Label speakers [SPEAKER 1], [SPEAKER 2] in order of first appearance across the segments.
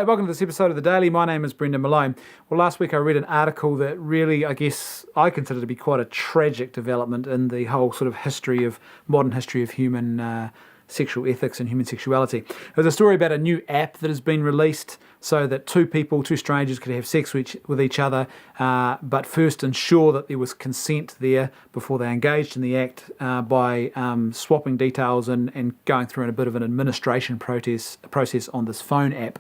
[SPEAKER 1] Hi, welcome to this episode of The Daily. My name is Brendan Malone. Well, last week I read an article that really, I consider to be quite a tragic development in the whole sort of modern history of human sexual ethics and human sexuality. There's a story about a new app that has been released so that two strangers could have sex with each other, but first ensure that there was consent there before they engaged in the act by swapping details and going through a bit of an administration process on this phone app.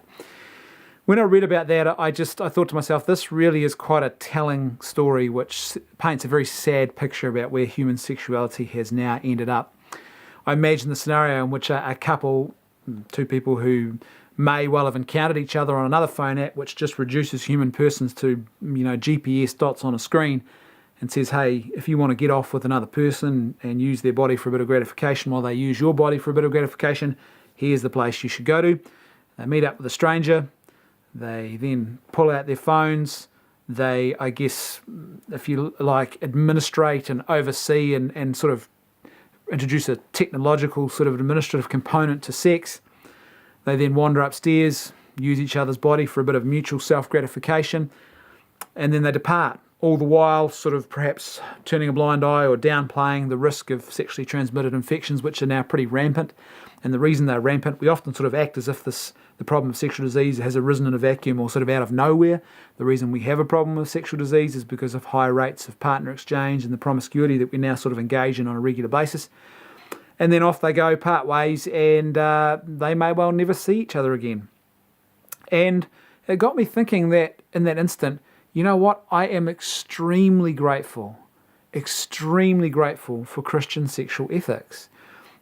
[SPEAKER 1] When I read about that, I thought to myself, this really is quite a telling story which paints a very sad picture about where human sexuality has now ended up. I imagine the scenario in which a couple, two people who may well have encountered each other on another phone app which just reduces human persons to, GPS dots on a screen and says, hey, if you want to get off with another person and use their body for a bit of gratification while they use your body for a bit of gratification, here's the place you should go to. They meet up with a stranger. They then pull out their phones. They, if you like, administrate and oversee and sort of introduce a technological sort of administrative component to sex. They then wander upstairs, use each other's body for a bit of mutual self-gratification, and then they depart, all the while sort of perhaps turning a blind eye or downplaying the risk of sexually transmitted infections, which are now pretty rampant. And the reason they're rampant, we often sort of act as if the problem of sexual disease has arisen in a vacuum or sort of out of nowhere. The reason we have a problem with sexual disease is because of high rates of partner exchange and the promiscuity that we now sort of engage in on a regular basis. And then off they go, part ways, and they may well never see each other again. And it got me thinking that in that instant, you know what? I am extremely grateful for Christian sexual ethics.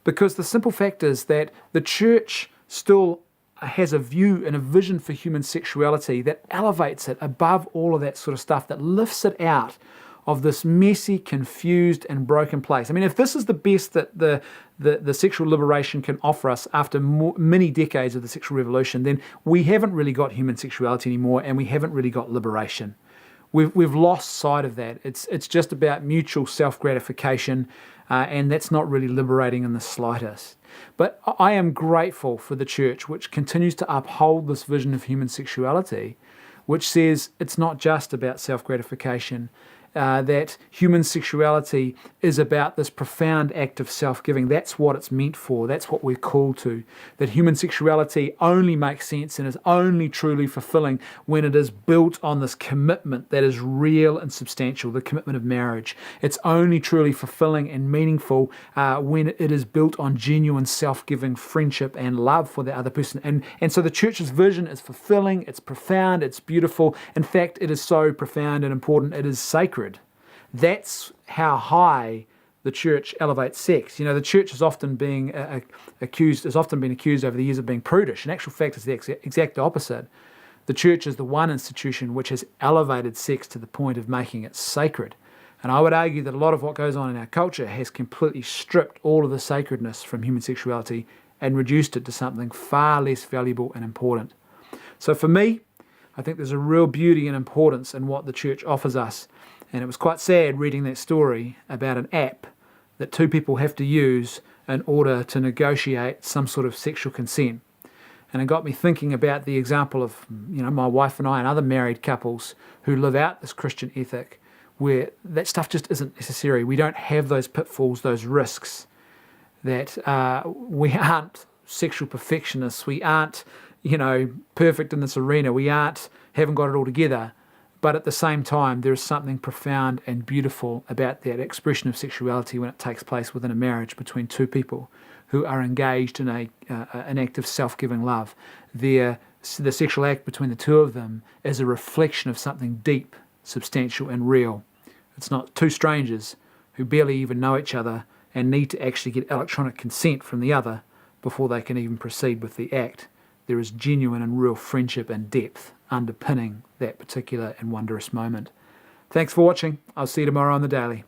[SPEAKER 1] Because the simple fact is that the church still has a view and a vision for human sexuality that elevates it above all of that sort of stuff, that lifts it out of this messy, confused and broken place. I mean, if this is the best that the sexual liberation can offer us after many decades of the sexual revolution, then we haven't really got human sexuality anymore, and we haven't really got liberation. We've lost sight of that. It's just about mutual self-gratification, and that's not really liberating in the slightest. But I am grateful for the church, which continues to uphold this vision of human sexuality, which says it's not just about self-gratification, that human sexuality is about this profound act of self-giving. That's what it's meant for. That's what we're called to. That human sexuality only makes sense and is only truly fulfilling when it is built on this commitment that is real and substantial, the commitment of marriage. It's only truly fulfilling and meaningful when it is built on genuine self-giving friendship and love for the other person. And so the church's vision is fulfilling, it's profound, it's beautiful. In fact, it is so profound and important, it is sacred. That's how high the church elevates sex. The church has often been accused over the years of being prudish. In actual fact, it's the exact opposite. The church is the one institution which has elevated sex to the point of making it sacred. And I would argue that a lot of what goes on in our culture has completely stripped all of the sacredness from human sexuality and reduced it to something far less valuable and important. So for me, I think there's a real beauty and importance in what the church offers us. And it was quite sad reading that story about an app that two people have to use in order to negotiate some sort of sexual consent. And it got me thinking about the example of, my wife and I and other married couples who live out this Christian ethic where that stuff just isn't necessary. We don't have those pitfalls, those risks, that we aren't sexual perfectionists. We aren't, perfect in this arena. We haven't got it all together. But at the same time, there is something profound and beautiful about that expression of sexuality when it takes place within a marriage between two people who are engaged in an act of self-giving love. The sexual act between the two of them is a reflection of something deep, substantial and real. It's not two strangers who barely even know each other and need to actually get electronic consent from the other before they can even proceed with the act. There is genuine and real friendship and depth underpinning that particular and wondrous moment. Thanks for watching. I'll see you tomorrow on The Daily.